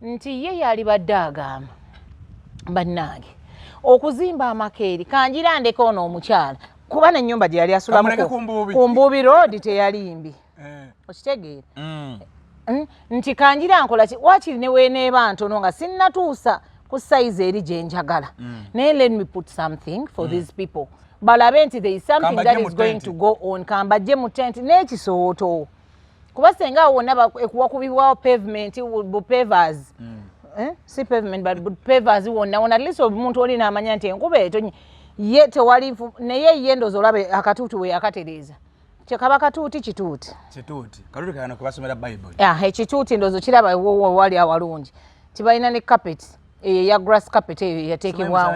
nti ye yali badde agamba bannange okuzimba amakeeri kanjira ndeka ono omukyala kuba n'ennyumba gye yali asulamu ku Mbuubi Road teyalimbi okitegeera nti kanjira nkola wakiri ne weeneeba ntono nga sinnatuusa ku size eri gye njagala naye let me put something for these people balabe nti there is something that is going to go on kambajje mu tent n'ekisooto kuba senga wonna ekuwakubibwawo pavement pavers si pavement but pavers wonna at least omuntu oli n'amanya nti enkuba etonye ye tewali naye ye ndozo olabe akatuuti we akatereeza kyekaba katuuti kituuti katuuti kano kubasomera Bible ekituuti ndozo kiraba wali awalungi tibalina ne carpet ya grass carpet yateekebwawo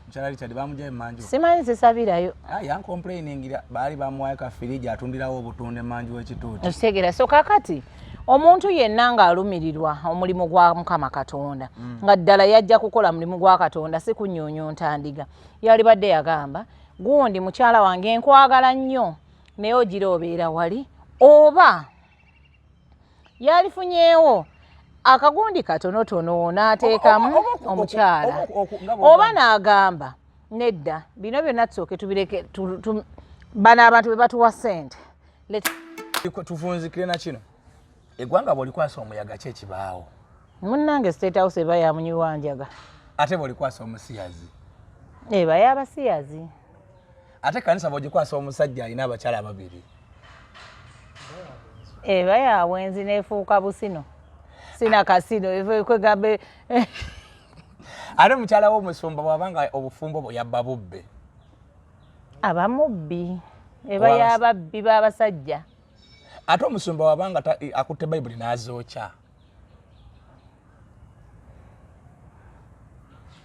Mchalali chadi bamujja emanju. Simanyi sisabirayo. Ya complaining bali bamuwaye ka firiji atundirawo obutunde manju w'ekituuti. Otegera so kakati omuntu yenna nga alumirirwa omulimu gwa Mukama Katonda nga ddala yajja kukola mulimu gwa Katonda si kunnyonnyonta ndiga. Yali badde yagamba gundi mukyala wange nkwagala nnyo naye ogira obeera wali oba yalifunyeewo akagundi katonotono n'ateekamu omukyala oba n'agamba nedda bino byonna tusooke tubireke bano abantu be batuwa ssente tufunzikire na kino eggwanga bw'olikwasa omuyaga ki ekibaawo munnange State House eba yamunyiwanjaga ate bw'olikwasa omusiyazi eba y'abasiyazi ate kanisa bw'ogikwasa omusajja alina abakyala babiri eba ya bwenzi n'efuuka busino sina kasino kwegambe ate mukyala w'omusumba bw'abanga obufumbo bwe yabba bubbe abamubbi eba y'ababbi b'abasajja ate omusumba wabanga akutte Bayibuli n'azookya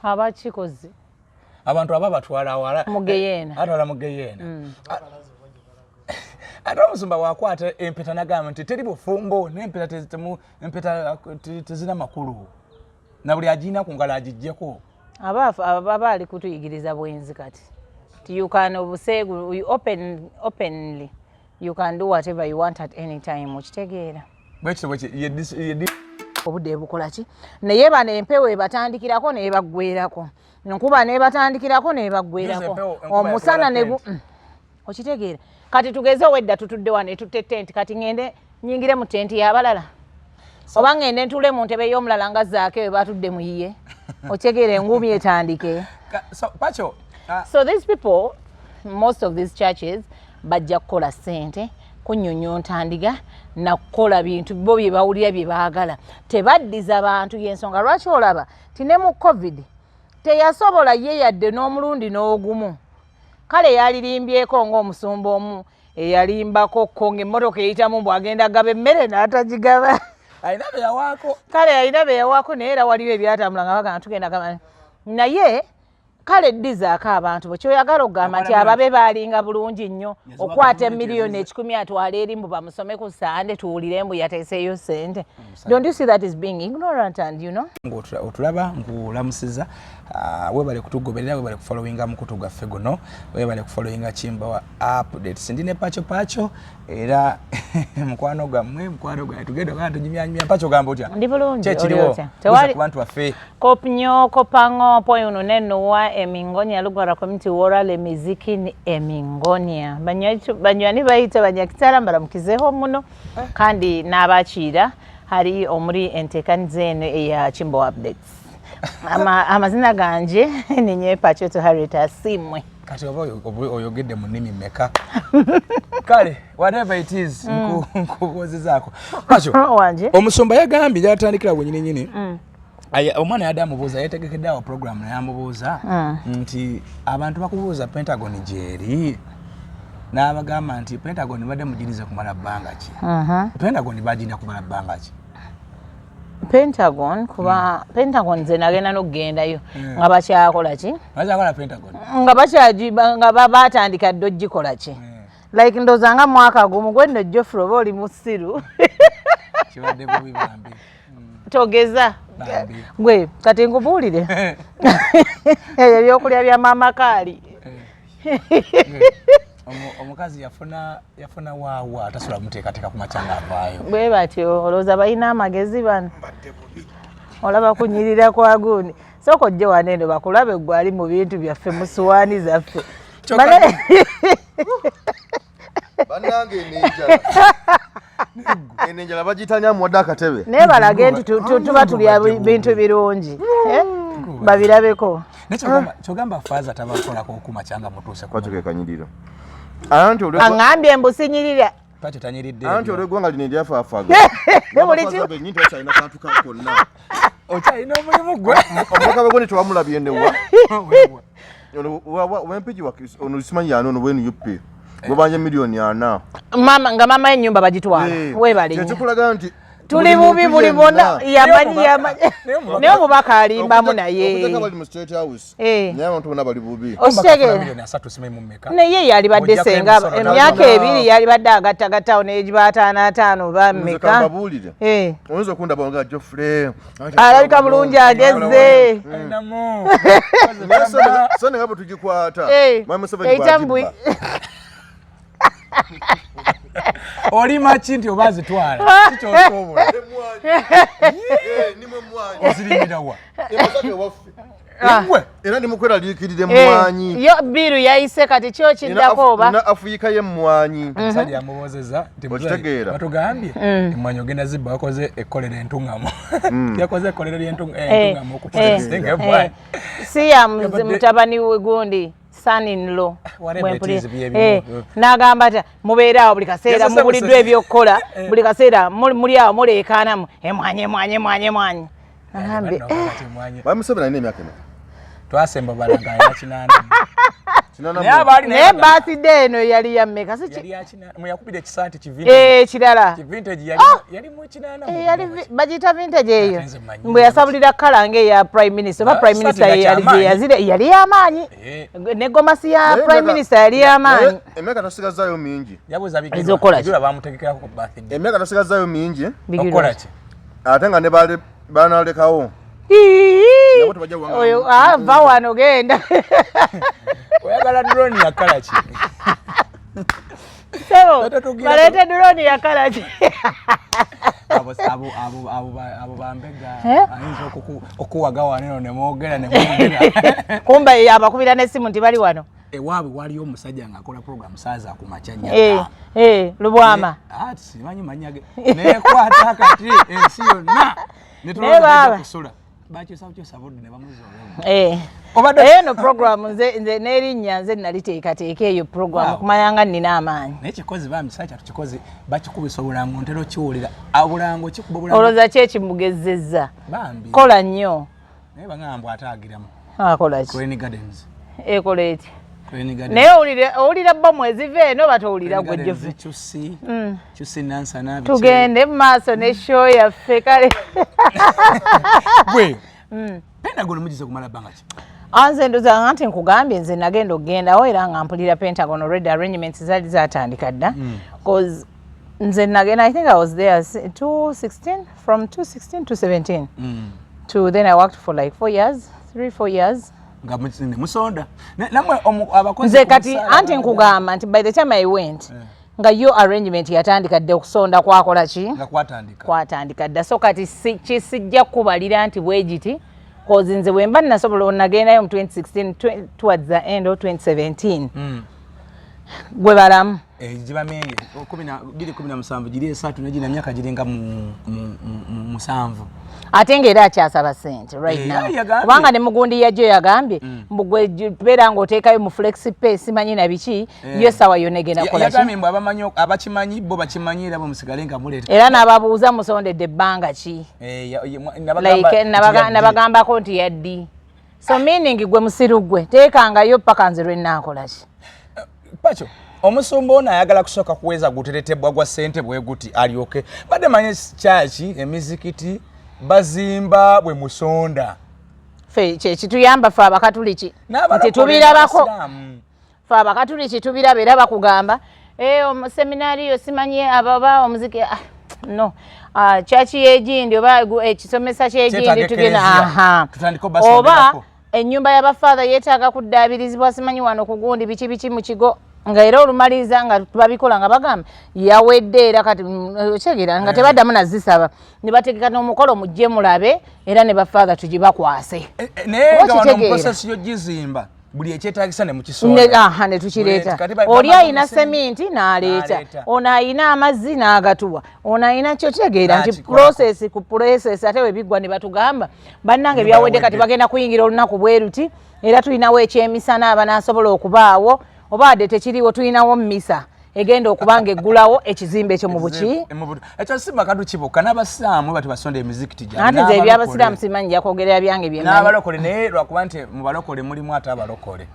abakikoze abantu aba batwala wala mugeyeena atwala mugeyeena ate omusumba wakwata empeta n'agamba nti teri bufumbo n'empeta tezina makulu na buli agiina ku ngalo agiggyeko aba ali kutuyigiriza bwenzi kati you can openly you can do whatever you want at any time okitegeera obudde bukola ki naye bano empewo ebatandikirako nebaggwerako nkuba nebatandikirako nebaggwerako omusana ne okitegeera kati tugeze wedda tutudde wano etutte tenti kati ngende nyingire mu tenti y'abalala oba ngende ntule mu ntebe y'omulala nga zaake we batudde mu yiye okitegeera engumi etandike so these people most of these churches bajja kukola ssente kunnyonnyonta ndiga na kukola bintu bo bye bawulira bye baagala tebaddiza bantu y'ensonga lwaki olaba tine mu covid teyasobola ye yadde n'omulundi n'ogumu kale yalirimbyeko ng'omusumba omu eyalimbako ko ng'emmotoka eyitamu bw'agenda gaba emmere n'atagigaba alina be yawaako kale alina be yawaako naye era waliwo ebyatambula nga bagamba tugenda gaba naye kale ddizaako abantu bwe kyoyagala okugamba nti ababe baalinga bulungi nnyo okwata emiliyoni 1,000 atwala eri mbu bamusome ku Sande tuwulire mbu yateeseeyo ssente don't you see that is being ignorant and you know otulaba ngulamusiza webale kutugoberera webale kufollowinga mukutu gwaffe guno webale kufollowinga Kimbawa updates ndine pacho era mukwano gwammwe tugenda kana tujimyanyumya pacho gamba otya ndi bulungi tewali abantu baffe kopnyo kopango poyuno nennowa emingonia lugwara community worale miziki ni emingonia banywani bayita banyakitala mbaramukizeho muno kandi n'abakiira hari omuri entekaniza eno eya Kimbawa updates amazina ganje ninye pacho to harita simwe kati oba oyogedde mu nnimi mmeka kale whatever it is nkubuuzizaako pacho omusumba yagambye gyatandikira gwennyini omwana yadde amubuuza yetegekedde awo program naye amubuuza nti abantu bakubuuza Pentagon gyeri n'abagamba nti Pentagon badde mugirize kumala bbanga ki Pentagon bagirina kumala bbanga ki Pentagon kuba Pentagon ze nagenda n'okgendayo nga bakyakola ki bakyakola Pentagon nga bakyagiba nga batandika ddo gikola ki like ndoza nga mwaka gumu gwendo Jofro boli musiru kibadde bubi bambi togeza gwe kati ngubuulire ebyokulya bya mama Kaali omukazi yafuna waawa atasula muteekateeka ku macanga avaayo bwe batyo olowooza balina amagezi bano olaba kunyirira kwa gundi sooka ojje wano eno bakulabe gwe ali mu bintu byaffe mu suwaani zaffe bannange enenjala bagitanya muwadde akatebe naye balage nti tuba tulya bintu birungi babirabeko kyogamba faaza tabakolako okumacanga mutuuse kwakekanyirira aŋŋambye mbusinyirira Pacho tanyiridde. Anti olw'eggwanga lino eryafaafaga. Benyini tokyalina kantu ka konna. Okyalina omulimu gwe. Omwaka bwe gwoni tewamulabye nnewa. Wempiki ono simanyi yaani ono bwenu yuppe. Bwe banje miliyoni 4. Mama ennyumba bagitwala. Weebale. Kyekikulaga nti tuli bubi buli bonna yamanyi naye omubaka alimbamu naye naye abantu bonna bali bubi naye yali badde senga emyaka 2 yali badde agattagattawo n'egibataano bammeka oyinza okundaba nga Geoffrey alabika bulungi agezze so nenga bwe tugikwata oli machi nti obazitwala kikyosoobola nimwe mwanyi ozirimirawa era nimukweraliikirire mwanyi yo biru yayise kati kyo kiddako oba na afuika ye mwanyi sadi amubozeza okitegeera batugambye emwanyi ogenda zibba wakoze ekkolera entungamo yakoze ekkolera lyentungamo okupotesinga emwanyi siya mutabani we gundi son-in-law n'agamba ta mubeera awo buli kaseera mubuliddwa ebyokukola buli kaseera muli awo muleekaanamu emwanyi bamusabira alina emyaka ena twasemba balanga alina 8 naye birthday eno yali ya mmeka yakubira ekisaati kivintage kirala yali mu 8 bagiyita vintage eyo mbwe yasabulira kala ng'eya prime minister oba prime minister yali y'amaanyi negomasi ya prime minister yali y'amaanyi emyaka tosigazzaayo mingi bamutegekako birthday emyaka tosigazzaayo mingi okola ki ate nga ne banalekawo oyo va wano genda oyagala drone ya kala ki balete drone ya kala ki abo bambega ayinza okuwaga wano nemwogera kumba abakubira n'essimu nti bali wano ewaabwe waliyo omusajja ng'akola program saaza ku macanya lubwama simanyi manyage nekwata kati ensi yonna netulaa kusula bakyusakukyusa budde ne bamuzoolemu eno program nze n'erinnya nze naliteekateeka eyo program kumanyanga nnina amaanyi naye kikozi bamisakya tukikozi bakikubisa obulango ntera okiwulira obulango kikuba obulango olowooza ki ekimugezezza bambi kola nnyo naye bagamba ataagiramu akola ki Rainy Gardens ekola eti naye owulira bbomu eziva eno batowulira gwe Geoffrey kyusi nansana tugende mu maaso ne show yaffe kale gwe Pentagon mugize kumala bbanga ki nze ndoza nti nkugambye nze nagenda okugendawo era nga mpulira Pentagon already arrangements zaali zatandika dda because nze nagenda I think I was there 2016 from 2016 to 17 to then I worked for like 3-4 years nga musonda namwe abakozi nze kati anti nkugamba nti by the time I went nga yo arrangement yatandika dde okusonda kwakola ki nga kwatandika dda so kati kisijja kubalira nti bwegiti cause nze bwemba nasobola nagendayo mu 2016 towards the end of 2017 gwe balamu gibamenye 2017 giri 3 negina myaka giringa mu 7 ate ng'era akyasaba ssente right now kubanga ne mugundi yajjo yagambye mbugwe beera ng'oteekayo mu flexi pay simanyi na biki yo sawa yonna egenda kukola yagambye mbu abakimanyi bo bakimanyi era bamusigale nga muleeta era n'ababuuza musondedde ebbanga ki nabagambako nti yaddi so meaning gwe musiru gwe teekangayo paka nze lwennaakola ki Pacho omusumba ono ayagala kusooka kuweza guteretebwa gwa ssente bwe guti alyoke badde manye kyaki emizikiti bazimba bwe musonda fe kyekituyamba fe abakatuliki nti tubirabako fe abakatuliki tubiraba era bakugamba omuseminariyo simanyi ababa omuziki no kyaki yegindi oba ekisomesa kyegindi tugenda oba ennyumba y'abafaatha yeetaaga kuddaabirizibwa simanyi wano kugundi biki mu kigo nga era olumaliza nga babikola nga bagamba yawedde era kati okyegera nga tebaddamu nazisaba ne bategeka n'omukolo mujje mulabe era ne bafather tugibakwase naye nga wano mu process y'ogizimba buli ekyetaagisa ne mukisonda ne tukireeta oli ayina seminti n'aleeta ono ayina amazzi n'agatuwa ono ayina kyo kitegeera nti process ku process ate we biggwa ne batugamba bannange byawedde kati bagenda kuyingira olunaku bwe ruti era tulinawo ekyemisana abanaasobola okubaawo obadde tekiriwo tulinawo mmisa egenda okubanga eggulawo ekizimbe ekyo mu buki ekyo si makadu kibuka n'abasiraamu bati basonda emizikiti gyabwe ate ebyabasiraamu simanyi nja kwogerera byange bye n'abalokole naye lwakuba nti mu balokole mulimu ate abalokole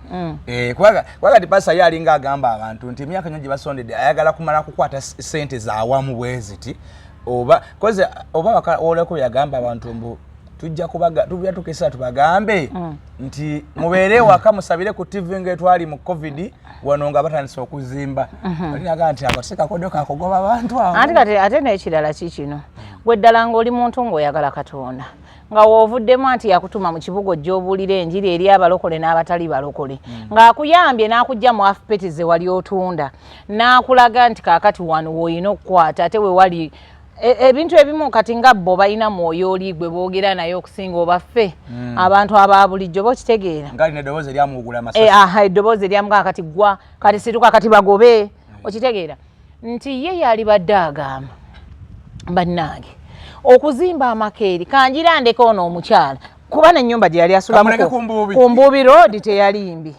kubanga ti pasa ye alinga agamba abantu nti emyaka nyo gye basondedde ayagala kumala kukwata sente zaawamu bwe ziti oba koze oba oleko yagamba abantu mbu tujja tukisa tubagambe nti mubeere waka musabire ku TV ng'etwali mu COVID wano nga batandise okuzimba alinaga nti akatuse kakodyo kakogoba abantu abo ate n'ekirala kikino gwe ddala ng'oli muntu ng'oyagala Katonda nga woovuddemu anti yakutuma mu kibuga ojja obuulira enjiri eri abalokole n'abatali balokole ng'akuyambye n'akujja mu afupeti ze wali otunda n'akulaga nti kaakati wano w'olina okukwata ate we wali ebintu ebimu kati nga bo balina mwoyo oli gwe boogera naye okusinga obaffe abantu aba bulijjo bokitegeera ngali neddoboozi eryamuwugula amasasi eddoboozi eryamugaa kati gwa kati situka kati bagobe okitegeera nti ye yali badde agamba bannange okuzimba amakeeri kanjira ndeka ono omukyala kuba n'ennyumba gye yali asulamu ku Mbubi Road teyalimbi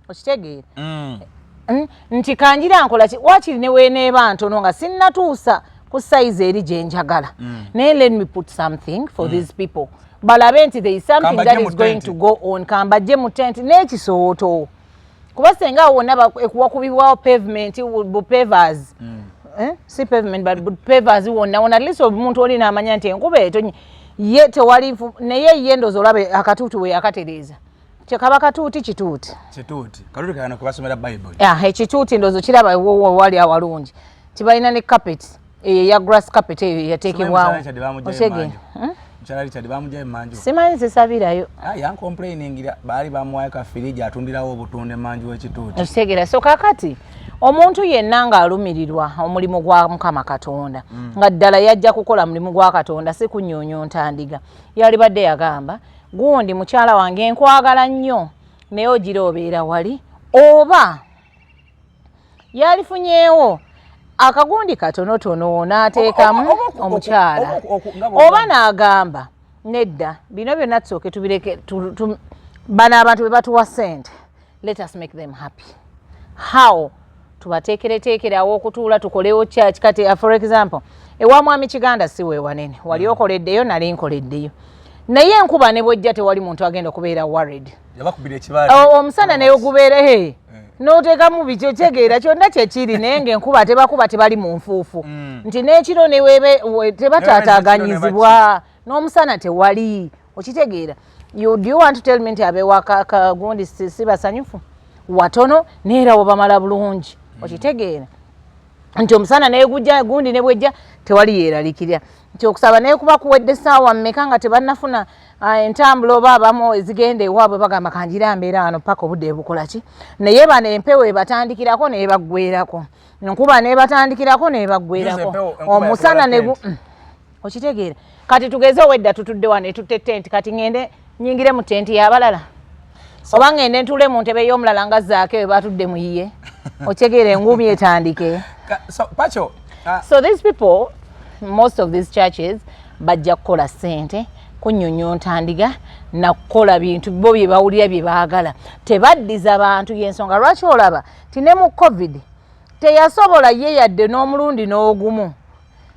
okitegeera nti kanjira nkola ki wakiri ne weeneeba ntono nga sinnatuusa ku size eri gye njagala naye let me put something for these people balabe nti there is something that is going to go on kambajje mu tent n'ekisooto kuba senga wonna ekuwakubibwawo pavement bupavers si pavement but pavers wonna at least omuntu oli n'amanya nti enkuba etonyi ye tewali naye ye ndoza olabe akatuuti we yakatereeza kyekaba katuuti kituuti katuuti kano kubasomera Bible ekituuti ndozo kiraba wali awalungi tibalina ne carpet ya grass carpet yateekebwawo simanyi zisabirayo yancomplainingira baali bamuwayo kafiriji atundirawo obutunde manju w'ekituuti okitegeera so kakati omuntu yenna ng'alumirirwa omulimu gwa Mukama Katonda nga ddala yajja kukola mulimu gwa Katonda si kunnyonnyonta ndiga yali badde yagamba gundi mukyala wange nkwagala nnyo naye ogira obeera wali oba yalifunyeewo akagundi katonotono n'ateekamu omukyala oba n'agamba nedda bino byonna tusooke tubireke bano abantu be batuwa ssente let us make them happy how tubateekereteekerawo okutuula tukolewo church kati for example ewa mwami Kiganda si we wanene wali okoleddeyo nali nkoleddeyo naye enkuba ne bwejja tewali muntu agenda okubeera worried omusana naye ogubeere n'oteekamu bikyo kyegeera kyonna kyekiri naye ng'enkuba tebakuba tebali mu nfuufu nti n'ekiro tebataataaganyizibwa n'omusana tewali okitegeera do you want to tell me nti abeewa kagundi si basanyufu watono neera wabamala bulungi okitegeera nti omusana naye gujja gundi ne bwejja tewali yeeralikirira nti okusaba naye kuba kuwedde essaawa mmeka nga tebannafuna entambula oba abamu ezigenda ewaabwe bagamba kanjira mbeera wano paka obudde bukola ki naye bano empewo ebatandikirako nebaggweerako enkuba nebatandikirako nebaggweerako omusana ne okitegeera kati tugeze owedda tutudde wano etutte tenti kati ngende nyingire mu tenti y'abalala oba ngende ntule mu ntebe y'omulala nga zaake we batudde mu yiye okitegeera engumi etandike so these people most of these churches bajja kukola ssente kunnyonnyonta ndiga na kukola bintu bo bye bawulira bye baagala tebaddiza bantu y'ensonga lwaki olaba ti ne mu COVID teyasobola ye yadde n'omulundi n'ogumu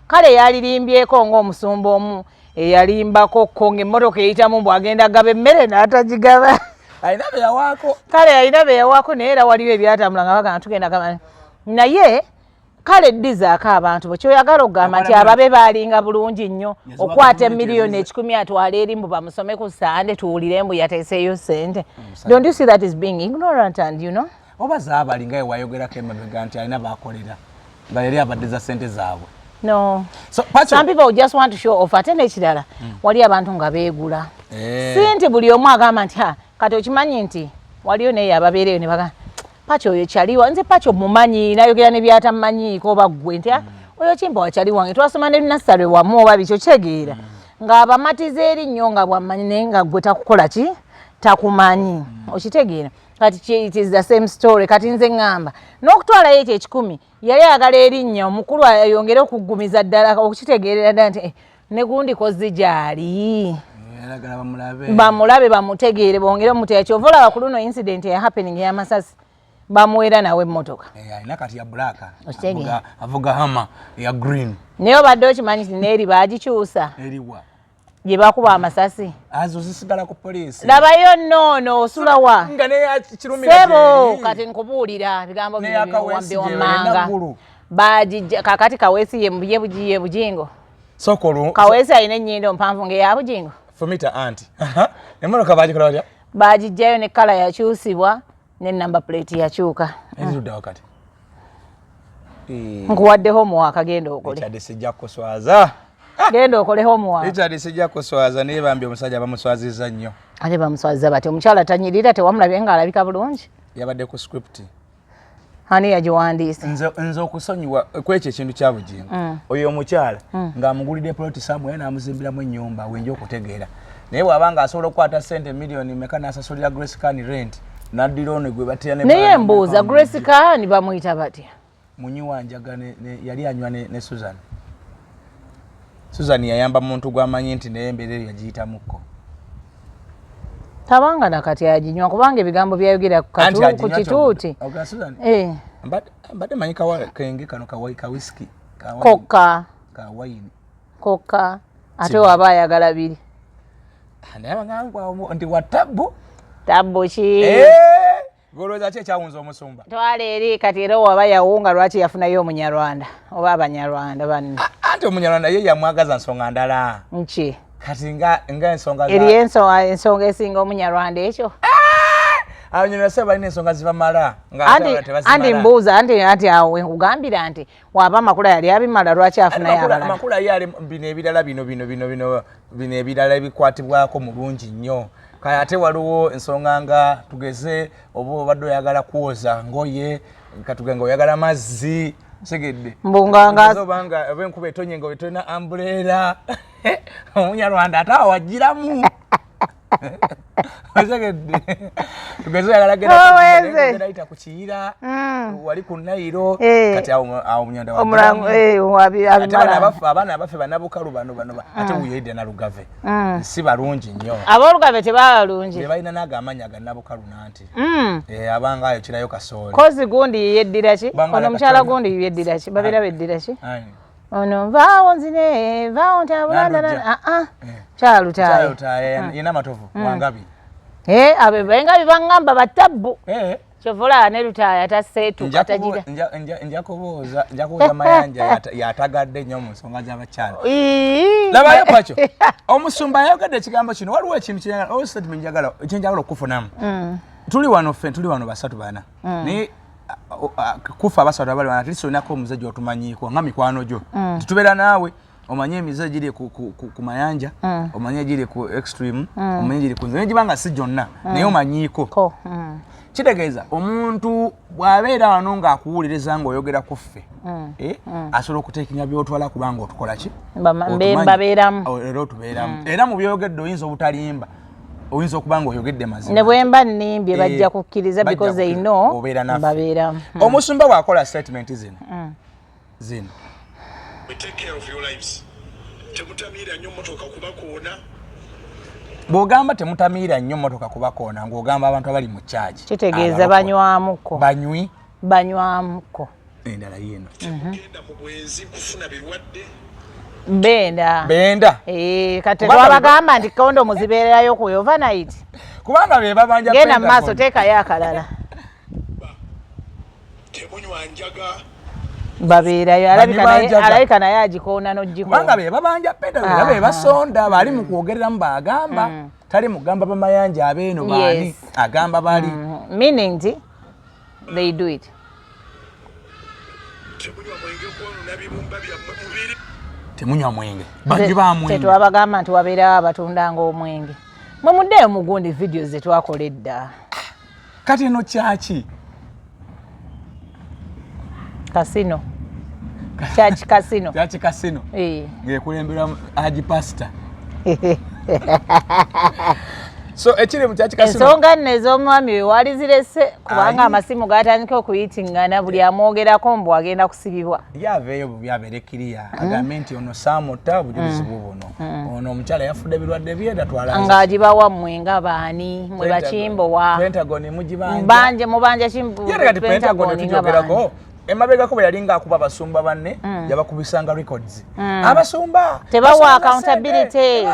kale yalirimbyeko ng'omusumba omu eyalimbako ko ng'emmotoka eyitamu bw'agenda gaba emmere n'atagigaba alina be yawaako kale alina be yawaako naye era waliwo ebyatambula nga bagamba tugenda gaba naye kale ddizaako abantu bwekyoyagala okugamba nti ababe baalinga bulungi nnyo okwata emiliyoni 10 atwala eri mbu bamusome ku Sande tuwulire mbu yateeseeyo ssente don't you see that is being ignorant and you know oba zaabalinga ewayogerako emabega nti alina baakolera nga yali abaddiza ssente zaabwe no so some people just want to show off ate n'ekirala wali abantu nga beegula si nti buli omu agamba nti kati okimanyi nti waliyo naye ababeereyo ne bagamba Pacho oyo kyaliwa nze Pacho mumanyi nayogera ne byatamanyiiko baggwe nti oyo Kimpa wakyali wange twasoma ne nasale wamu oba bikyo kyegeera ng'abamatiza erinnya nga bwammanyi naye nga ggwe takukola ki takumanyi okitegeera kati it is the same story kati nze ngamba n'okutwalayo ekyo 10 yali ayagala erinnya omukulu ayongere okuggumiza ddala okukitegeerera ddala nti ne gundi kozi gyali bamulabe bamutegeere bongere muteya kyova olaba ku luno incident ya happening y'amasasi bamuwera nawe emmotoka alina kati ya black avuga hama ya green naye obadde okimanyi nti neeri baagikyusa eriwa gye bakuba amasasi azo zisigala ku poliisi labayo noono osulawa nga nekirumira sebo kati nkubuulira bigambo byewambi wammanga bagijja kakati Kaweesi ye Bugingo sokolu Kaweesi alina ennyindo mpanvu ng'eya Bugingo fumita anti emmotoka bagikola batya bagijjayo ne kala yakyusibwa ne number plate yakyuka ezirudda wakati nkuwadde homework agenda okole ekyadde sijja kuswaza genda okole homework ekyadde sijja kuswaza naye bambi omusajja bamuswaziza nnyo ate bamuswaziza bati omukyala tanyirira tewamulabye nga alabika bulungi yabadde ku script ani yagiwandiise nze okusonyiwa kwekyo ekintu kya Bugingo oyo omukyala ng'amugulidde ploti samwe n'amuzimbiramu ennyumba wenja okutegeera naye bw'abanga asobola okukwata sente miliyoni meka n'asasulira Grace Can rent naddira ono gwe batera naye mbuuza Grace Can bamuyita batya munyi wanjaga yali anywa ne Susan yayamba muntu gw'amanyi nti naye embeera eyo yagiyitamuko tabanga nakati aginywa kubanga ebigambo byayogera ku kituuti mbadde manyi kenge kano ka whisky kokka ka wine kokka ate waba ayagala biri ndi wa tabbu ki golowooza ki ekyawunza omusumba twala eri kati era waba yawunga lwaki yafunayo omunyarwanda oba abanyarwanda banne anti omunyarwanda ye yamwagaza nsonga ndala nki kati nga ensonga eri ensonga esinga omunyarwanda ekyo abanyarwanda se balina ensonga zibamala anti mbuuza anti awe nkugambira nti waba amakula yali abimala lwaki afunayo abalala amakula yali bino ebirala bino ebirala ebikwatibwako mulungi nnyo kale ate waliwo ensonga nga tugeze oba obadde oyagala kwoza ngoye katugenga oyagala mazzi segedde mbunganga oba enkuba etonye nga wetolina ambuleera omunyarwanda ate awagiramu segedde tugeze oyagala genda ku kiyira wali ku Nairo kati awo omunyarwanda abaana abaffe bannabukalu bano ate wuyoyidde nalugave si balungi nnyo aboolugave tebalungi balina n'agamanyi agannabukalu nanti abangayo kirayo kasooli kozi gundi yeddira ki ono mukyala gundi yeddira ki babeera beddira ki ono vaawo nzine vaawo ntabulanda kyalutaayo yina matovu wangabi abe bengabi baŋŋamba batabbu kyovula ne lutaaya taseetuka tagira nja kubuuza mayanja yatagadde nnyo mu nsonga z'abakyala labayo Pacho omusumba yayogadde ekigambo kino waliwo ekintu kyenjagala okufunamu tuli wano basatu bana naye kufa abasatu abali wana atliso nako omuzajja otumanyiiko nga mikwano gyo tutubeera naawe omanye emize giri ku mayanja omanye giri ku extreme omanye giri ku nze negibanga si gyonna naye omanyiiko kitegeeza omuntu bw'abeera wano ng'akuwuliriza ng'oyogera ku ffe asobola okuteekenya by'otwala kubanga otukola ki mbabeeramu era otubeeramu era mu by'oyogedde oyinza obutalimba oyinza okuba nga oyogedde mazima ne bwe mba nnimbye bajja kukkiriza because they know mbabeeramu omusumba bw'akola statement zino bw'ogamba temutamiira nnyo mmotoka kubakoona ng'ogamba abantu abali mu kyagi kitegeeza banywamuko banywamuko endala yeno benda kati twabagamba nti kondomu zibeererayo ku overnight kubanga be babanja genda mu maaso teekayo akalala babeerayo alabika naye agikoona n'ogikoona kubanga be babanja Pentagon be basonda bali mu kwogereramu bagamba tali mugamba bamayanja abeeno baani agamba bali meaning nti they do it temunywa mwenge bangi ba mwenge tetwabagamba nti wabeerawo abatunda ng'omwenge mwe muddeyo mugundi video ze twakola edda kati eno kyaki Casino. Church casino. Church casino. Ngekulembera Haji Pastor. So ekiri mu church casino. Ensonga nez'omwami we wali zirese kubanga amasimu gatandika okuyitingana buli amwogerako mbu agenda kusibibwa. Yaveeyo byaberekiriya agambe nti ono saamutta bujulizi bubuno. Ono omukyala yafudde birwadde byeda twala. Ng'agibawa mmwe nga baani mwe bakimbo wa. Pentagon mugibanja. Mubanja kimbo. Yera kati Pentagon tujogerako. Emabega ko yalinga akuba abasumba banne yabakubisanga records. Abasumba tebawa accountability.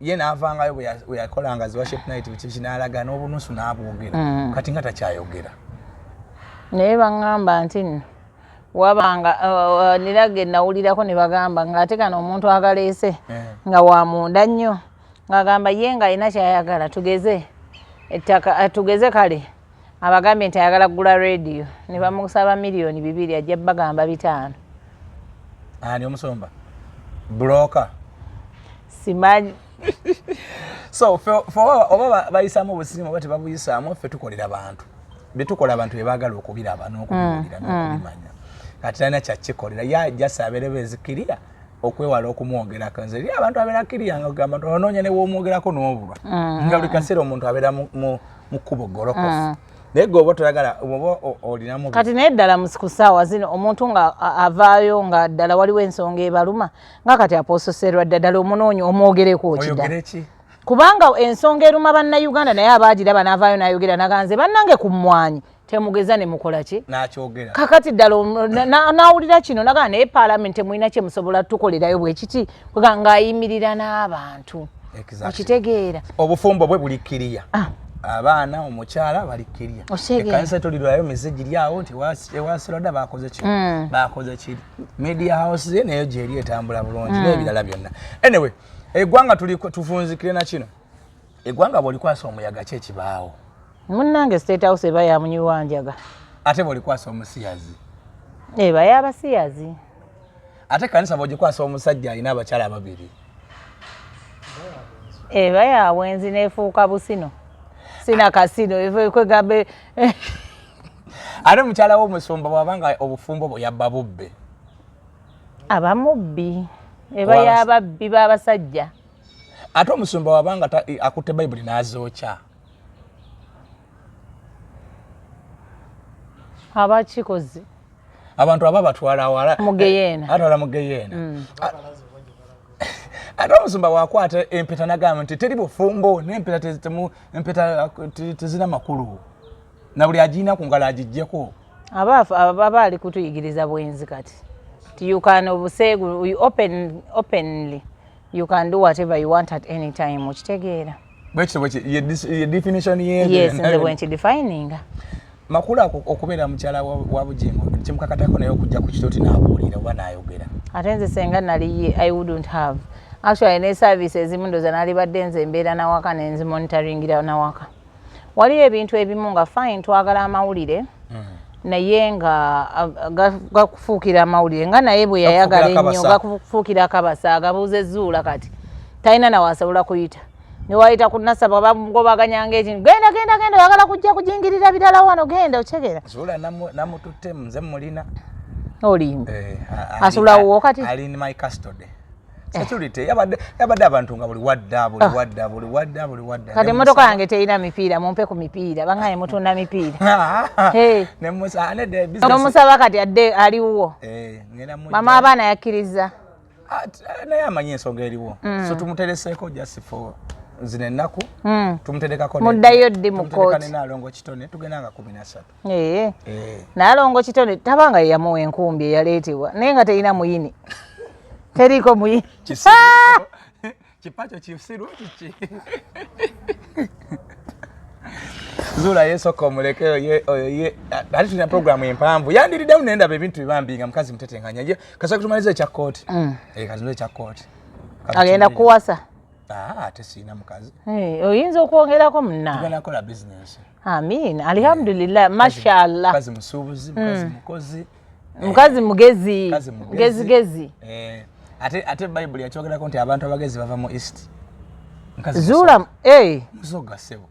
Ye naavangayo bwe yakolanga zi worship night bikinalaga n'obunusu n'abwogera. Kati nga takyayogera. Naye bangamba nti wabanga nirage nawulirako ne bagamba ng'ate kano omuntu agaleese nga wa munda nnyo ng'agamba ye nga alina kyayagala tugeze ettaka tugeze kale abagambye nti ayagala kugula radio ne bamusaba miliyoni 2 ajja bagamba 5. Ani omusomba broker simanyi. So for oba bayisamu obusimu bati babuyisamu ffe tukolera abantu betukola abantu bebagala okubiraba n'okubirira n'okubimanya kati tana kyakikolera yajja saberebe zikiriya okwewala okumwogerako nze eri abantu abera kiriya nga ogamba nti onoonya ne woomwogerako n'obulwa nga buli kaseera omuntu abeera mu kkubo golokofu naye gwe toyagala oba olinamu kati naye ddala musiku ssaawa zino omuntu nga avaayo nga ddala waliwo ensonga ebaluma nga kati apososerwa ddala omunoonya omwogereko oyogere ki kubanga ensonga eruma bannayuganda naye abaagiraba n'avaayo n'ayogera naganze bannange ku mmwanyi temugeza ne mukola ki n'akyogera kakati ddala n'awulira kino nagaa naye paalamenti temulina kye musobola tukolerayo bwe kiti ng'ayimirira n'abantu okitegeera obufumbo bwe buli kiriya abaana omukyala balikiriya ekanisa etolirwayo mize giri awo nti ewasiroda bakoze ki bakoze kiri media house ye nayo gyeri etambula bulungi n'ebirala byonna anyway eggwanga tufunzikire na kino eggwanga bw'olikwasa omuyaga ki ekibaawo munnange state house eba yamunyiwanjaga ate bw'olikwasa omusiyazi eba y'abasiyazi ate kanisa bw'ogikwasa omusajja alina abakyala 2 eba yabwenzi n'efuuka busino sina kasino kwegambe ate mukyala w'omusumba bw'abanga obufumbo bwe yabba bubbe abamubbi eba y'ababbi b'abasajja ate omusumba wabanga akutte bayibuli n'azookya abakikozi abantu aba batwala wala mugeyeena atwala mugeyeena ate omusumba wakwata empeta nagamba nti teri bufumbo n'empeta tezina makulu na buli agiina ku ngalo agiggyeko aba ali kutuyigiriza bwenzi kati you can openly you can do whatever you want at any time okitegeera ye definition yes nze bwenki defining makulu okubeera mukyala wa Bugingo kimukakatako naye okujja ku kitoti n'abuulira oba n'ayogera ate nze senga nali I wouldn't have actually ne services ezimu ndoza nali badde nze mbeera nawaka nenzi monitoringira nawaka waliyo ebintu ebimu nga fine twagala amawulire naye nga gakufuukira amawulire nga naye bwe yayagala ennyo gakufuukira akabasa agabuuza ezzuula kati talina nawasobola kuyita newayita ku nasaba bamugobaganyanga ekintu genda oyagala kujja kujingirira birala wano genda okitegeera zuula namututte nze mulina olimba asulawo kati ali in my custody security yabadde abantu nga buli wadda kati emmotoka yange terina mipiira mumpe ku mipiira bangaye mutunda mipiira n'omusaba kati adde aliwo mama abaana yakkiriza naye amanyi ensonga eriwo so tumutereseeko just for zino ennaku tumuterekako muddayo ddi mu kooti naalongo kitone tugenda nga 13 naalongo kitone tabanga yeyamuwa enkumbi eyaleetebwa naye nga terina muyini teriko muyini kipacho kisiru kiki zula yesoko omulekeo ye ati tulina programu empanvu yandiridemu nendaba ebintu bibambinga mukazi mutetenganya ye kasa kutumaliza ekya kooti kazimu ekya kooti agenda kuwasa ate siina mukazi oyinza okwongerako munna tugenda kukola business amin alhamdulillah mashallah mukazi musuubuzi mukazi mukozi mukazi mugezi ate bayibuli yakyogerako nti abantu abagezi bava mu east zula musoga sebo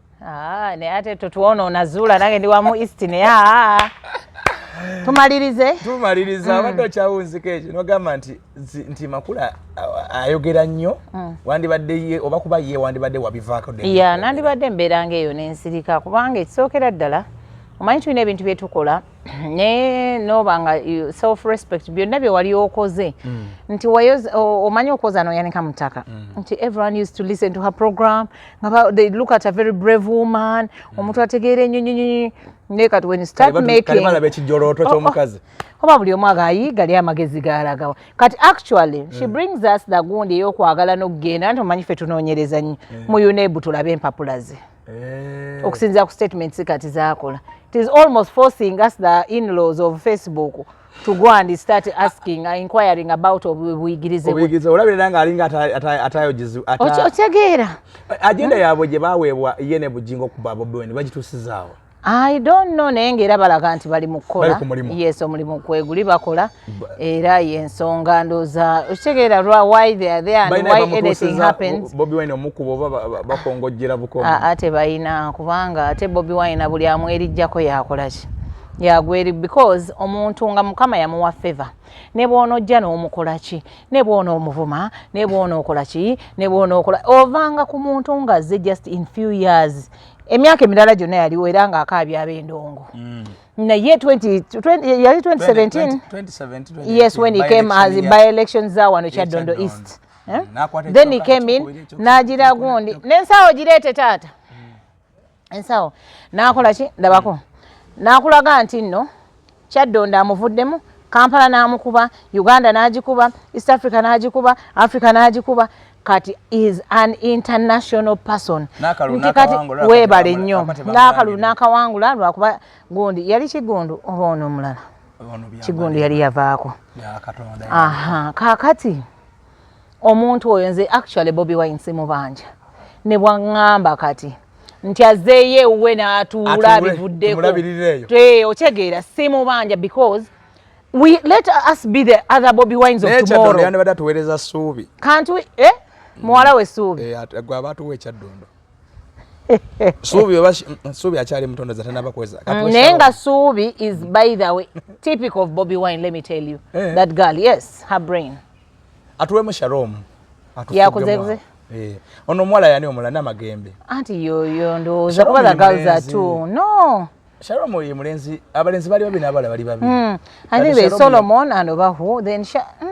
naye ate totuwonoona zula nange ndi wa mu east naye tumaliriza abadde okyawunzika ekyo nogamba nti Makula ayogera nnyo wandibadde ye oba kuba ye wandibadde wabivaako nandibadde mbeeranga eyo nensirika kubanga ekisookera ddala omanyi tulina ebintu byetukola naye nobanga self respect byonna bye wali okoze nti omanyi okoza noyanika mu ttaka nti everyone used to listen to her program they look at a very brave woman omuntu ategeera ennyonyi naye kati when you start making ekijolooto ky'omukazi oba buli omu agayiga gali amagezi galagawa kati actually she brings us the gundi ey'okwagala n'okugenda nti omanyi ffe tunoonyereza nnyo mu UNEB tulabe empapula ze okusinziira ku statements kati zaakola. It is almost forcing us, the in-laws of Facebook, to go and start asking, inquiring about obuyigirize. Olabira nga alinga atayogizu otegeera agenda yaabwe gye baweebwa ye ne Bugingo ku Ababade Wine bagituusizaawo. I don't know naye ng'era balaga nti bali mu kukola yes omulimu kweguli bakola era yensonga ndooza okitegeera why they are there and why anything happens. Bobi Wine omukubo bakongojjera bukomo ate bayina kubanga ate Bobi Wine buli amwerijjako yakola ki yagweri because omuntu nga Mukama yamuwa favor ne bw'onojja n'omukola ki ne bw'onoomuvuma ne bw'onookola ki ne bw'onookola ovanga ku muntu ngazze just in few years emyaka emirala gyonna yaliwo era ng'akaabya ab'endongo naye yali 2017 yes when he came as by elections za wano Kyaddondo East then he came in n'agira gundi n'ensawo gireete taata ensawo n'akola ki ndabako n'akulaga nti nno Kyaddondo amuvuddemu Kampala n'amukuba Uganda n'agikuba East Africa n'agikuba Africa n'agikuba kati is an international person kati webale nnyo n'akalu n'akawangula lwakuba gundi yali kigundu oba ono omulala kigundu yali yavaako kakati omuntu oyo nze actually Bobi Wine simubanja ne bwaŋŋamba kati nti azzeeyo ewuwe n'atuula abivuddeko otegeera simubanja because let us be the other Bobi Wines of tomorrow. Can't we? Mwala we Subi. Gwe abatuwa Kyaddondo. Subi akyali mutondo zatana bakweza. Nenga Subi is by the way typical of Bobi Wine, let me tell you. That girl, yes, her brain. Atuwemu Shalom. Yakoze. Ono mwala yani omulana amagembe. Anti yo ndowooza kuba the girls are too. No. Shalom ye mulenzi abalenzi bali babina abala bali babiri. I think they Solomon and over who then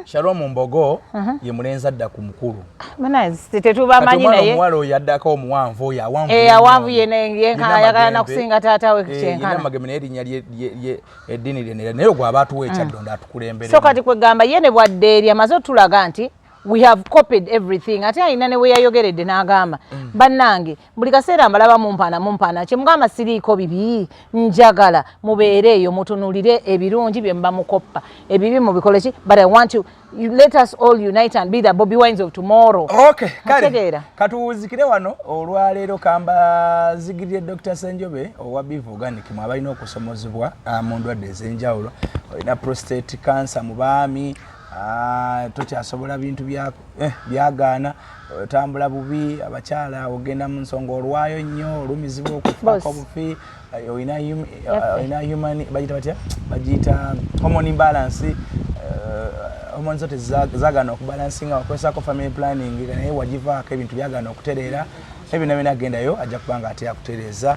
Shalom Mbogo ye mulenzi adda ku mukulu. Banazi tetubamanyi naye. Omwalo yaddako omuwanvu ya wanvu. Awanvu ye yayagala nakusinga taata we kyenkana. Ye mageme erinnya lye eddini lye naye gwa abantu we Kyaddondo atukulembere. So kati kwegamba ye ne bwadde eri amaze otulaga nti we have copied everything ate ayina ne we yayogeredde n'agamba bannange buli kaseera mbalaba mumpaana kyemugamba siriiko bibi njagala mubeere eyo mutunulire ebirungi bye mba mukoppa ebibi mubikole ki but I want you let us all unite and be the Bobi Wines of tomorrow. Okay kale katuwuzikire wano olwaleero kamba zigirye Dr. Senjobe owa Bivu Organic mwabalina okusomozebwa mu ndwadde ez'enjawulo olina prostate cancer mu baami tokyasobola bintu byagaana tambula bubi abakyala ogenda mu nsonga olwayo nnyo olumizibwa okufaako bufi olina human bagiyita hormone imbalance hormones zote zagaana okubalansinga okozesako family planning naye wagivaako ebintu byagaana okutereera ebina bina agendayo ajja kubanga ate yakutereeza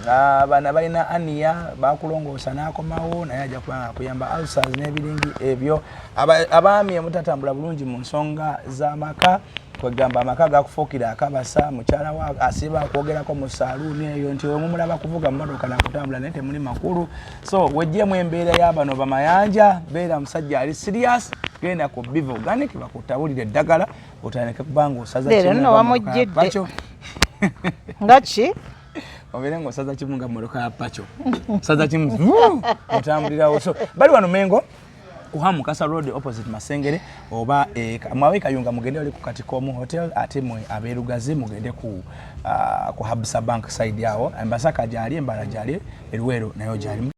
abaana balina ania bakulongoosa n'akomawo naye ajja kubanga akuyamba ulcers n'ebiringi ebyo abaami mutatambula bulungi mu nsonga z'amaka kwegamba amaka gakufuukira akabasa mukyala wa asiba akwogerako mu saaluuni eyo nti we mumulaba kuvuga mu motoka nakutambula naye temuli makulu so wejjemu embeera y'abano bamayanja beera musajja ali serious genda ku Bivu Organic bakutabulira eddagala otandike kubanga osaza kimu ngachi obere ngo saza kimu nga moroka ya pacho saza kimu otambulirawo so bali wano Mengo kuhamu Kasa Road opposite Masengere oba mwawe Kayunga mugende oli ku Katikomu Hotel ate mwe aberugazi mugende ku Habsa Bank side yawo Embasaka jali Embala jali Eruwero nayo jali